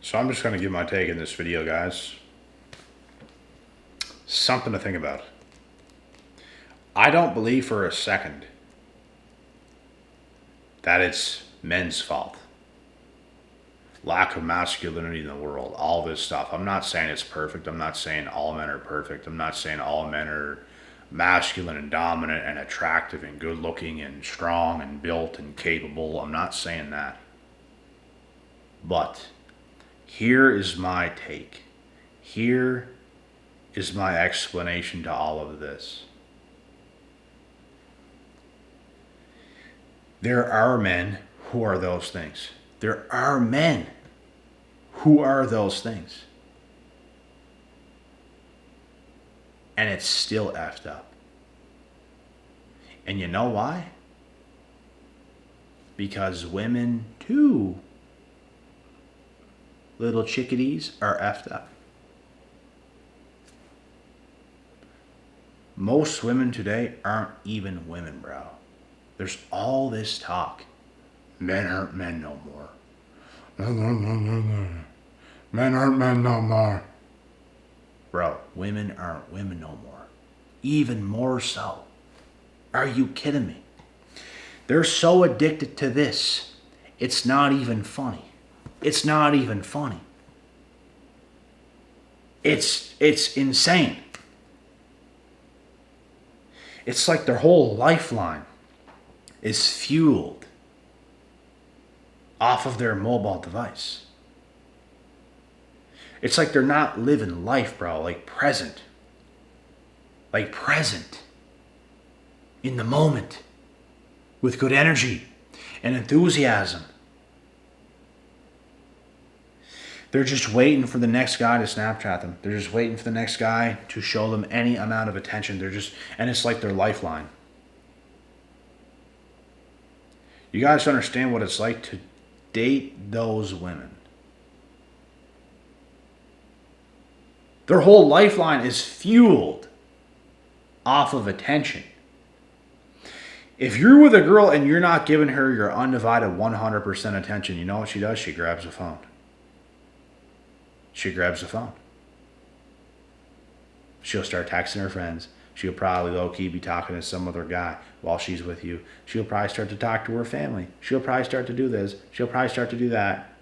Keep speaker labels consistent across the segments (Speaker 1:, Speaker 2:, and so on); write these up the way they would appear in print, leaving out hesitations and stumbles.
Speaker 1: So I'm just going to give my take in this video, guys. Something to think about. I don't believe for a second that it's men's fault. Lack of masculinity in the world, all this stuff. I'm not saying it's perfect. I'm not saying all men are perfect. I'm not saying all men are masculine and dominant and attractive and good looking and strong and built and capable. I'm not saying that. But here is my take. Here is my explanation to all of this. There are men who are those things. There are men who are those things. And it's still effed up. And you know why? Because women too, little chickadees, are effed up. Most women today aren't even women, bro. There's all this talk. Men aren't men no more. Men aren't men no more. Bro, women aren't women no more. Even more so. Are you kidding me? They're so addicted to this. It's not even funny. It's not even funny. It's insane. It's like their whole lifeline is fueled off of their mobile device. It's like they're not living life, bro, like present. Like present. In the moment. With good energy and enthusiasm. They're just waiting for the next guy to Snapchat them. They're just waiting for the next guy to show them any amount of attention. And it's like their lifeline. You guys understand what it's like to date those women. Their whole lifeline is fueled off of attention. If you're with a girl and you're not giving her your undivided 100% attention, you know what she does? She grabs the phone. She grabs the phone. She'll start texting her friends. She'll probably low-key be talking to some other guy while she's with you. She'll probably start to talk to her family. She'll probably start to do this. She'll probably start to do that.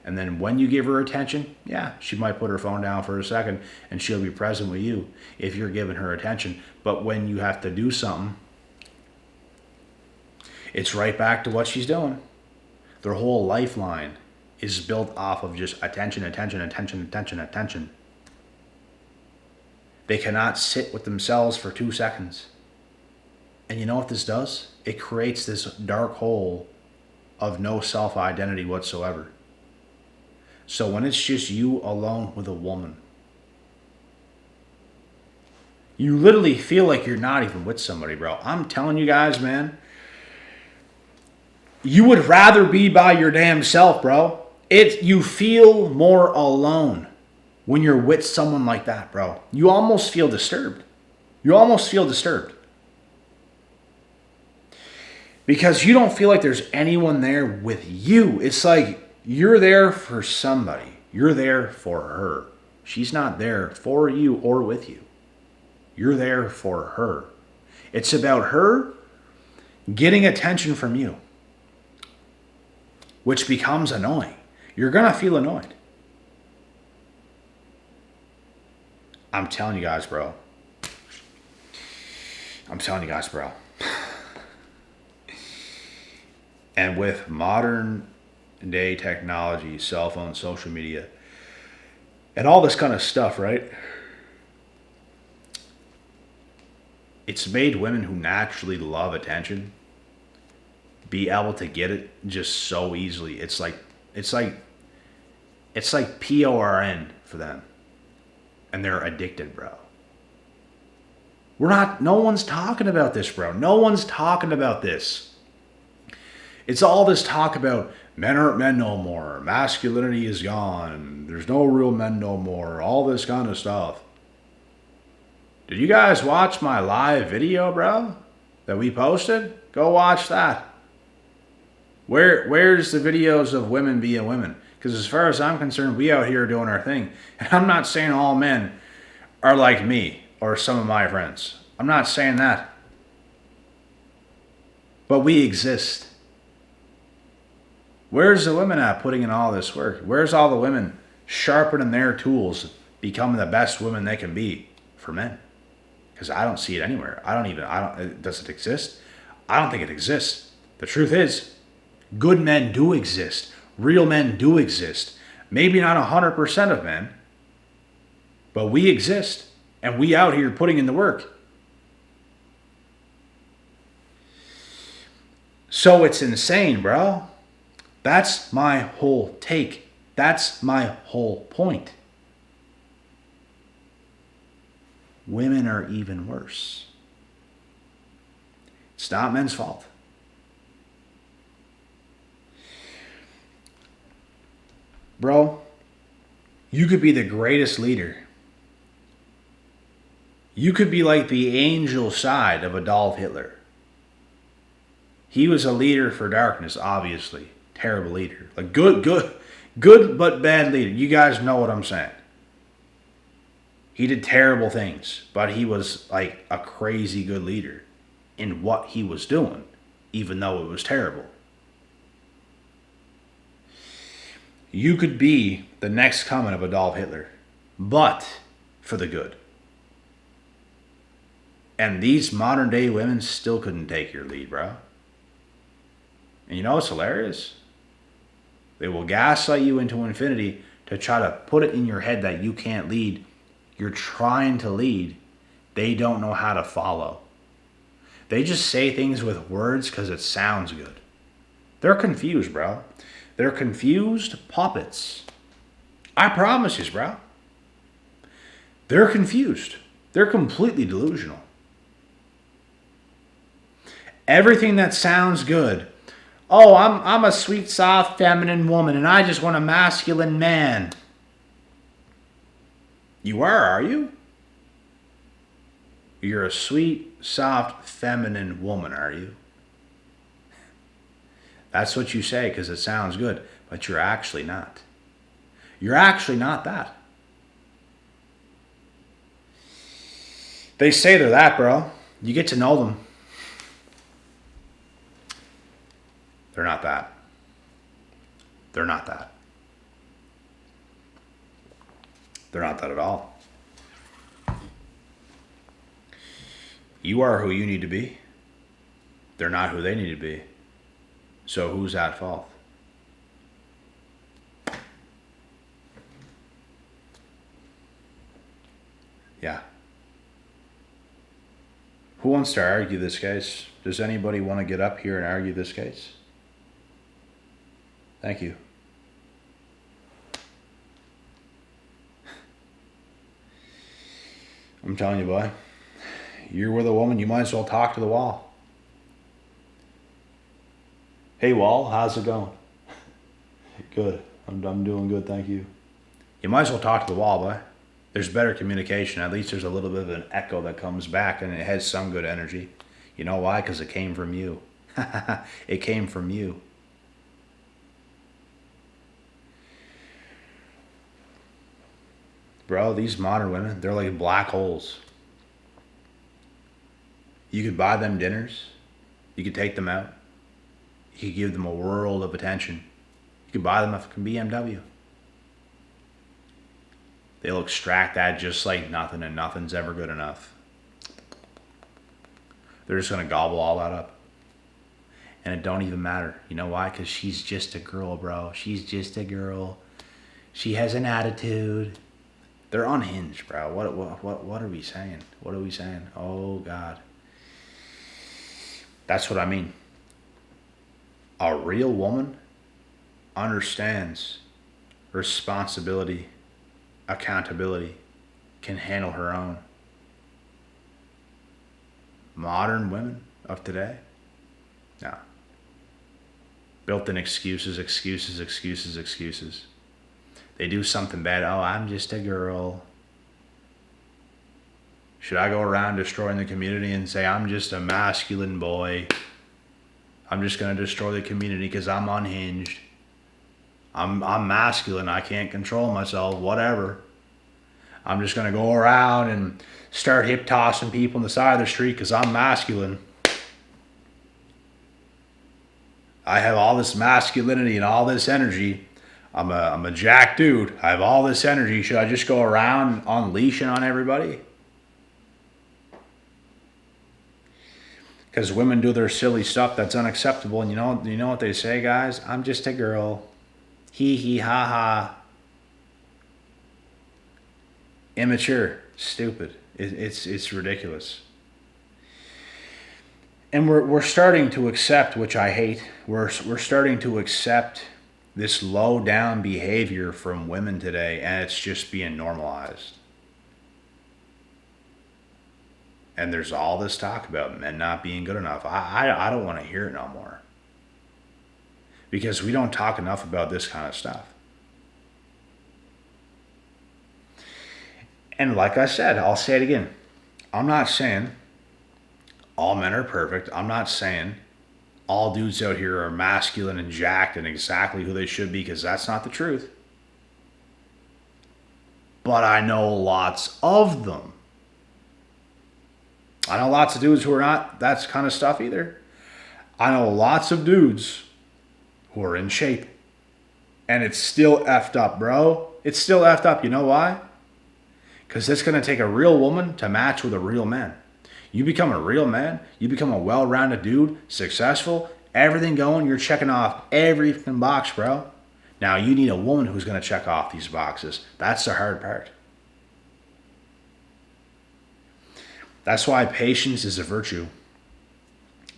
Speaker 1: And then when you give her attention, yeah, she might put her phone down for a second and she'll be present with you if you're giving her attention. But when you have to do something, it's right back to what she's doing. Their whole lifeline is built off of just attention, attention, attention, attention, attention. They cannot sit with themselves for 2 seconds. And you know what this does? It creates this dark hole of no self-identity whatsoever. So when it's just you alone with a woman, you literally feel like you're not even with somebody, bro. I'm telling you guys, man. You would rather be by your damn self, bro. You feel more alone when you're with someone like that, bro. You almost feel disturbed. You almost feel disturbed. Because you don't feel like there's anyone there with you. It's like you're there for somebody. You're there for her. She's not there for you or with you. You're there for her. It's about her getting attention from you, which becomes annoying. You're going to feel annoyed. I'm telling you guys, bro. I'm telling you guys, bro. And with modern day technology, cell phone, social media, and all this kind of stuff, right? It's made women who naturally love attention be able to get it just so easily. It's like PORN for them. And they're addicted, bro. No one's talking about this, bro. No one's talking about this. It's all this talk about men aren't men no more. Masculinity is gone. There's no real men no more. All this kind of stuff. Did you guys watch my live video, bro? That we posted? Go watch that. Where's the videos of women being women? Because as far as I'm concerned, we out here doing our thing. And I'm not saying all men are like me or some of my friends. I'm not saying that. But we exist. Where's the women at putting in all this work? Where's all the women sharpening their tools, becoming the best women they can be for men? Because I don't see it anywhere. Does it exist? I don't think it exists. The truth is, good men do exist. Real men do exist. Maybe not 100% of men, but we exist. And we out here putting in the work. So it's insane, bro. That's my whole take. That's my whole point. Women are even worse. It's not men's fault. Bro, you could be the greatest leader. You could be like the angel side of Adolf Hitler. He was a leader for darkness, obviously. Terrible leader. Like good but bad leader. You guys know what I'm saying. He did terrible things, but he was like a crazy good leader in what he was doing, even though it was terrible. You could be the next coming of Adolf Hitler, but for the good. And these modern day women still couldn't take your lead, bro. And you know what's hilarious? They will gaslight you into infinity to try to put it in your head that you can't lead. You're trying to lead. They don't know how to follow. They just say things with words because it sounds good. They're confused, bro. They're confused puppets. I promise you, bro. They're confused. They're completely delusional. Everything that sounds good. Oh, I'm a sweet, soft, feminine woman, and I just want a masculine man. You are you? You're a sweet, soft, feminine woman, are you? That's what you say because it sounds good, but you're actually not. You're actually not that. They say they're that, bro. You get to know them. They're not that. They're not that. They're not that at all. You are who you need to be. They're not who they need to be. So who's at fault? Yeah. Who wants to argue this case? Does anybody want to get up here and argue this case? Thank you. I'm telling you, boy. You're with a woman, you might as well talk to the wall. Hey, wall, how's it going? Good. I'm doing good, thank you. You might as well talk to the wall, boy. There's better communication. At least there's a little bit of an echo that comes back, and it has some good energy. You know why? Because it came from you. It came from you. Bro, these modern women, they're like black holes. You could buy them dinners. You could take them out. You could give them a world of attention. You could buy them a fucking BMW. They'll extract that just like nothing, and nothing's ever good enough. They're just going to gobble all that up. And it don't even matter. You know why? Because she's just a girl, bro. She's just a girl. She has an attitude. They're unhinged, bro. What are we saying? What are we saying? Oh, God. That's what I mean. A real woman understands responsibility, accountability, can handle her own. Modern women of today? No. Built in excuses. They do something bad. Oh, I'm just a girl. Should I go around destroying the community and say I'm just a masculine boy? I'm just going to destroy the community because I'm unhinged. I'm masculine. I can't control myself. Whatever. I'm just gonna go around and start hip tossing people on the side of the street because I'm masculine. I have all this masculinity and all this energy. I'm a jack dude. I have all this energy. Should I just go around unleashing on everybody? Because women do their silly stuff that's unacceptable, and you know what they say, guys? I'm just a girl. Hee hee ha ha. Immature, stupid. It's ridiculous. And we're starting to accept, which I hate. We're starting to accept this low down behavior from women today, and it's just being normalized. And there's all this talk about men not being good enough. I don't want to hear it no more. Because we don't talk enough about this kind of stuff. And like I said, I'll say it again. I'm not saying all men are perfect. I'm not saying all dudes out here are masculine and jacked and exactly who they should be, because that's not the truth. But I know lots of them. I know lots of dudes who are not that kind of stuff either. I know lots of dudes who are in shape. And it's still effed up, bro. It's still effed up. You know why? Because it's going to take a real woman to match with a real man. You become a real man. You become a well-rounded dude, successful, everything going. You're checking off every box, bro. Now, you need a woman who's going to check off these boxes. That's the hard part. That's why patience is a virtue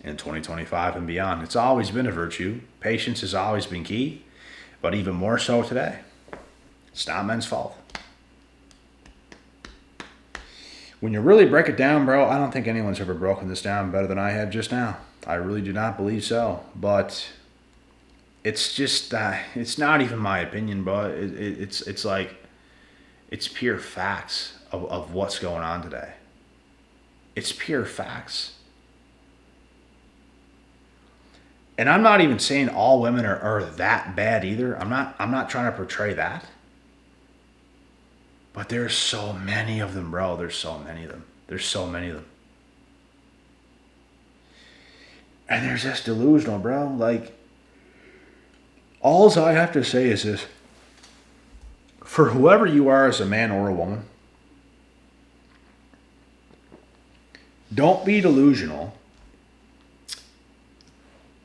Speaker 1: in 2025 and beyond. It's always been a virtue. Patience has always been key, but even more so today. It's not men's fault. When you really break it down, bro, I don't think anyone's ever broken this down better than I have just now. I really do not believe so. But it's just, it's not even my opinion, bro. It's like, it's pure facts of what's going on today. It's pure facts. And I'm not even saying all women are that bad either. I'm not trying to portray that. But there's so many of them, bro. There's so many of them. There's so many of them. And they're just delusional, bro. Like, all I have to say is this. For whoever you are as a man or a woman, don't be delusional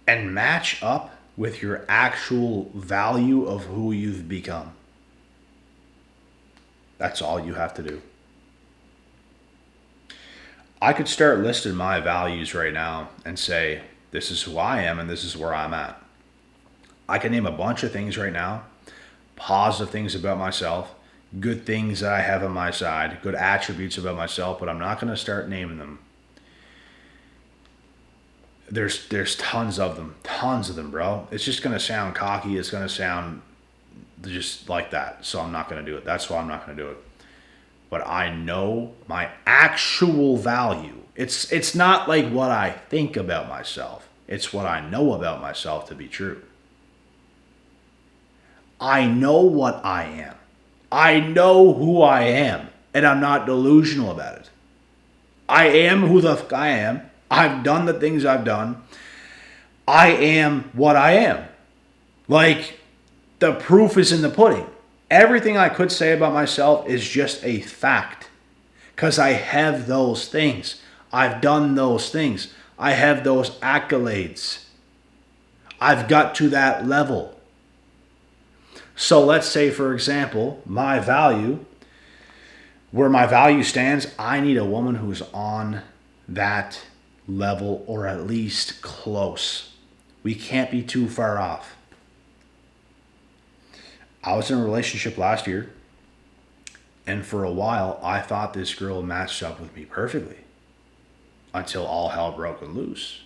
Speaker 1: and match up with your actual value of who you've become. That's all you have to do. I could start listing my values right now and say, this is who I am and this is where I'm at. I can name a bunch of things right now, positive things about myself, good things that I have on my side, good attributes about myself, but I'm not going to start naming them. There's tons of them, bro. It's just going to sound cocky. It's going to sound just like that. So I'm not going to do it. That's why I'm not going to do it. But I know my actual value. It's not like what I think about myself. It's what I know about myself to be true. I know what I am. I know who I am. And I'm not delusional about it. I am who the fuck I am. I've done the things I've done. I am what I am. Like, the proof is in the pudding. Everything I could say about myself is just a fact. Because I have those things. I've done those things. I have those accolades. I've got to that level. So let's say, for example, my value, where my value stands, I need a woman who's on that level or at least close. We can't be too far off. I was in a relationship last year, and for a while, I thought this girl matched up with me perfectly until all hell broke loose.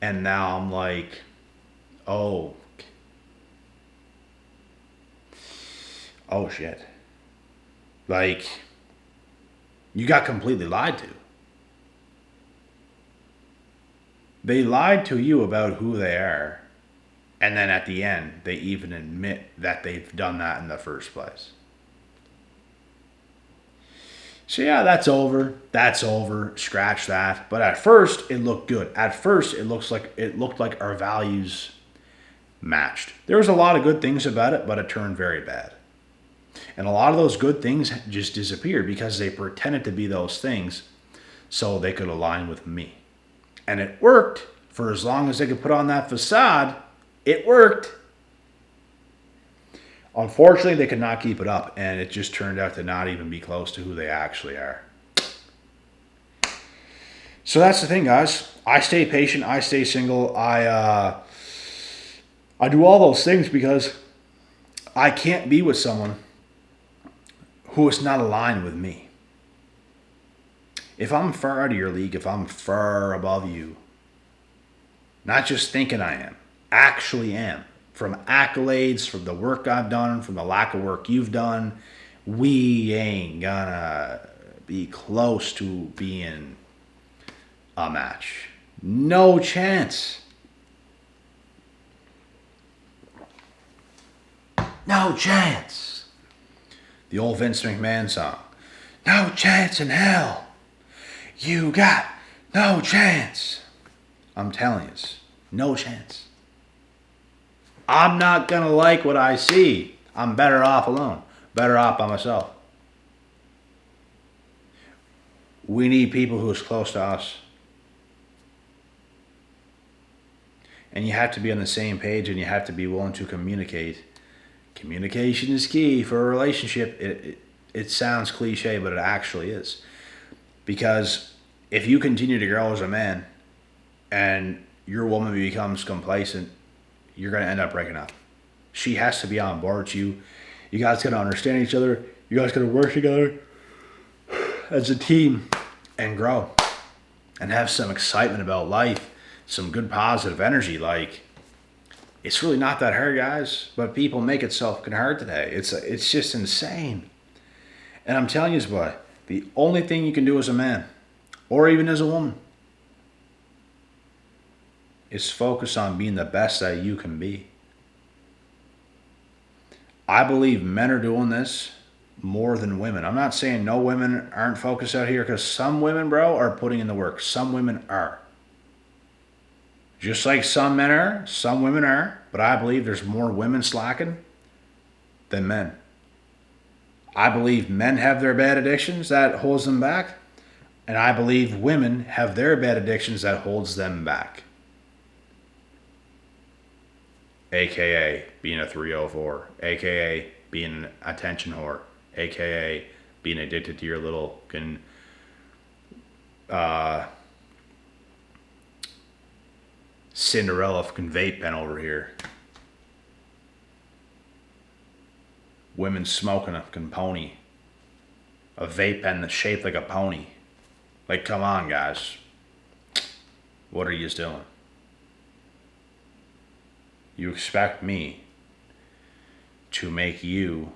Speaker 1: And now I'm like, oh shit. Like, you got completely lied to. They lied to you about who they are. And then at the end, they even admit that they've done that in the first place. So yeah, that's over. That's over. Scratch that. But at first, it looked good. At first, it looked like our values matched. There was a lot of good things about it, but it turned very bad. And a lot of those good things just disappeared because they pretended to be those things so they could align with me. And it worked for as long as they could put on that facade. It worked. Unfortunately, they could not keep it up, and it just turned out to not even be close to who they actually are. So that's the thing, guys. I stay patient. I stay single. I do all those things because I can't be with someone who is not aligned with me. If I'm far out of your league, if I'm far above you, not just thinking I am, actually am, from accolades, from the work I've done, from the lack of work you've done, we ain't gonna be close to being a match. No chance. No chance. The old Vince McMahon song. No chance in hell. You got no chance. I'm telling you, no chance. I'm not going to like what I see. I'm better off alone. Better off by myself. We need people who is close to us. And you have to be on the same page and you have to be willing to communicate. Communication is key for a relationship. It sounds cliche, but it actually is. Because if you continue to grow as a man and your woman becomes complacent, you're going to end up breaking up. She has to be on board with you. You guys got to understand each other. You guys got to work together as a team and grow and have some excitement about life, some good positive energy. Like, it's really not that hard, guys, but people make it so fucking hard today. It's just insane. And I'm telling you what, the only thing you can do as a man, or even as a woman, is focus on being the best that you can be. I believe men are doing this more than women. I'm not saying no women aren't focused out here, because some women, bro, are putting in the work. Some women are. Just like some men are, some women are, but I believe there's more women slacking than men. I believe men have their bad addictions that holds them back, and I believe women have their bad addictions that holds them back. AKA being a 304, AKA being an attention whore, AKA being addicted to your little Cinderella fucking vape pen over here. Women smoking a fucking pony. A vape pen that's shaped like a pony. Like, come on, guys. What are you doing? You expect me to make you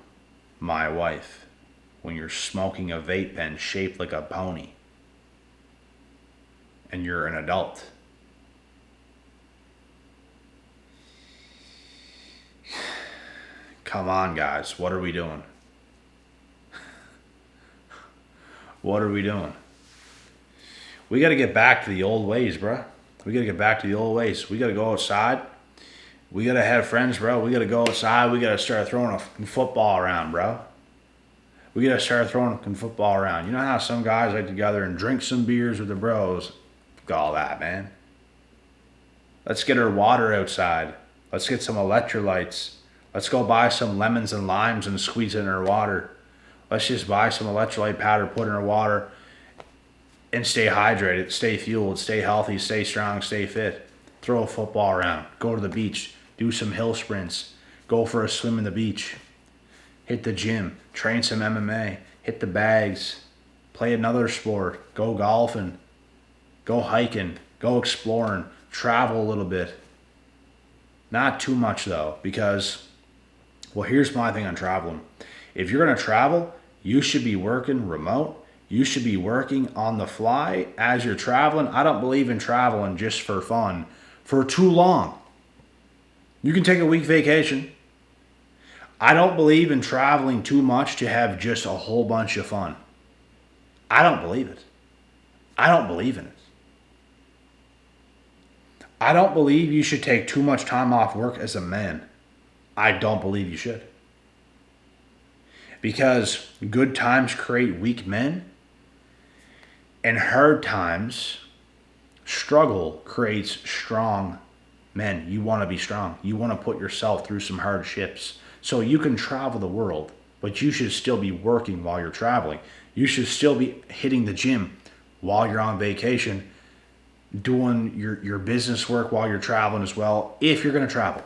Speaker 1: my wife when you're smoking a vape pen shaped like a pony and you're an adult. Come on, guys. What are we doing? What are we doing? We got to get back to the old ways, bro. We got to get back to the old ways. We got to go outside. We got to have friends, bro. We got to go outside. We got to start throwing a football around, bro. We got to start throwing a football around. You know how some guys like to gather and drink some beers with the bros? Fuck all that, man. Let's get our water outside. Let's get some electrolytes. Let's go buy some lemons and limes and squeeze it in our water. Let's just buy some electrolyte powder, put in our water, and stay hydrated, stay fueled, stay healthy, stay strong, stay fit. Throw a football around. Go to the beach. Do some hill sprints. Go for a swim in the beach. Hit the gym. Train some MMA. Hit the bags. Play another sport. Go golfing. Go hiking. Go exploring. Travel a little bit. Not too much though, because, well, here's my thing on traveling. If you're going to travel, you should be working remote. You should be working on the fly as you're traveling. I don't believe in traveling just for fun for too long. You can take a week vacation. I don't believe in traveling too much to have just a whole bunch of fun. I don't believe it. I don't believe in it. I don't believe you should take too much time off work as a man. I don't believe you should. Because good times create weak men, and hard times, struggle creates strong men. You want to be strong. You want to put yourself through some hardships. So you can travel the world, but you should still be working while you're traveling. You should still be hitting the gym while you're on vacation, doing your business work while you're traveling as well, if you're going to travel.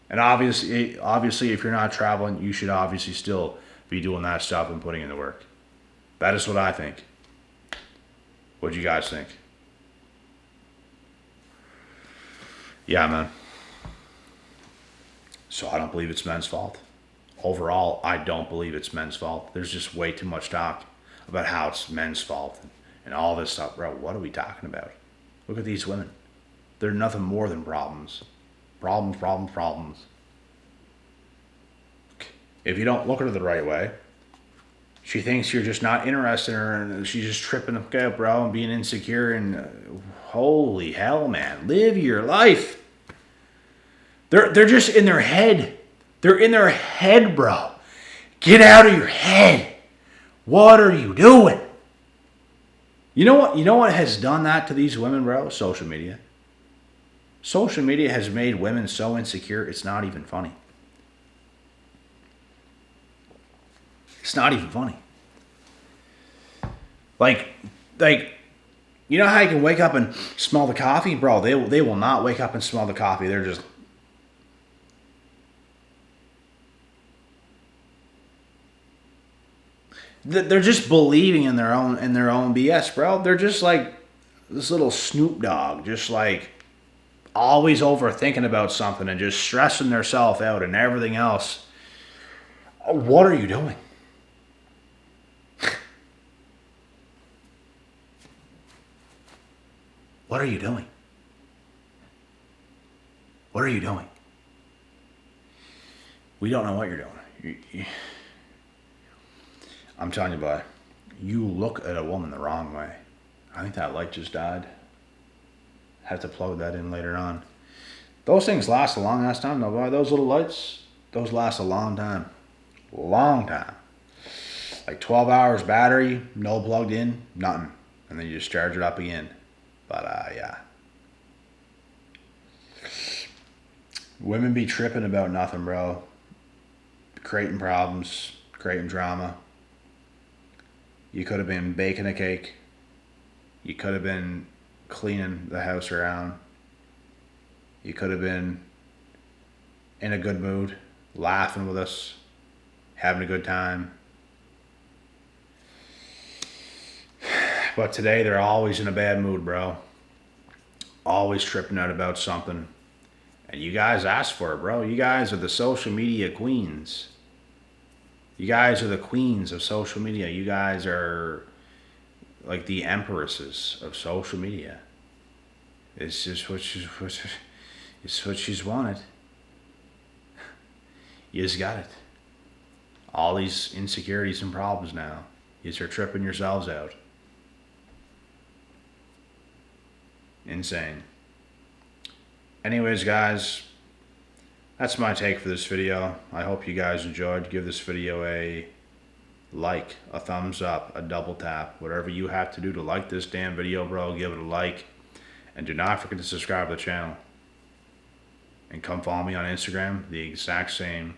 Speaker 1: And obviously, if you're not traveling, you should obviously still be doing that stuff and putting in the work. That is what I think. What do you guys think? Yeah, man. So I don't believe it's men's fault. Overall, I don't believe it's men's fault. There's just way too much talk about how it's men's fault and all this stuff. Bro, what are we talking about? Look at these women. They're nothing more than problems. Problems, problems, problems. If you don't look at her the right way, she thinks you're just not interested in her and she's just tripping up, bro, and being insecure. And holy hell, man. Live your life. They're just in their head. They're in their head, bro. Get out of your head. What are you doing? You know what? You know what has done that to these women, bro? Social media. Social media has made women so insecure, it's not even funny. It's not even funny. Like, you know how you can wake up and smell the coffee? Bro, they will not wake up and smell the coffee. They're just... They're just believing in their own BS, bro. They're just like this little Snoop Dogg, just like always overthinking about something and just stressing themselves out and everything else. What are you doing? What are you doing? What are you doing? We don't know what you're doing. I'm telling you, boy, you look at a woman the wrong way. I think that light just died. Have to plug that in later on. Those things last a long ass time though, boy. Those little lights, those last a long time. Long time. Like 12 hours battery, no plugged in, nothing. And then you just charge it up again. But yeah. Women be tripping about nothing, bro. Creating problems, creating drama. You could have been baking a cake. You could have been cleaning the house around. You could have been in a good mood, laughing with us, having a good time. But today they're always in a bad mood, bro. Always tripping out about something. And you guys asked for it, bro. You guys are the social media queens. You guys are the queens of social media. You guys are like the empresses of social media. It's just it's what she's wanted. You just got it. All these insecurities and problems now. You start tripping yourselves out. Insane. Anyways, guys, that's my take for this video. I hope you guys enjoyed. Give this video a like, a thumbs up, a double tap. Whatever you have to do to like this damn video, bro, give it a like. And do not forget to subscribe to the channel. And come follow me on Instagram, the exact same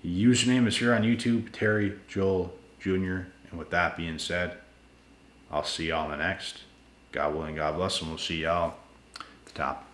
Speaker 1: username as here on YouTube, Terry Joel Jr. And with that being said, I'll see y'all in the next. God willing, God bless, and we'll see y'all at the top.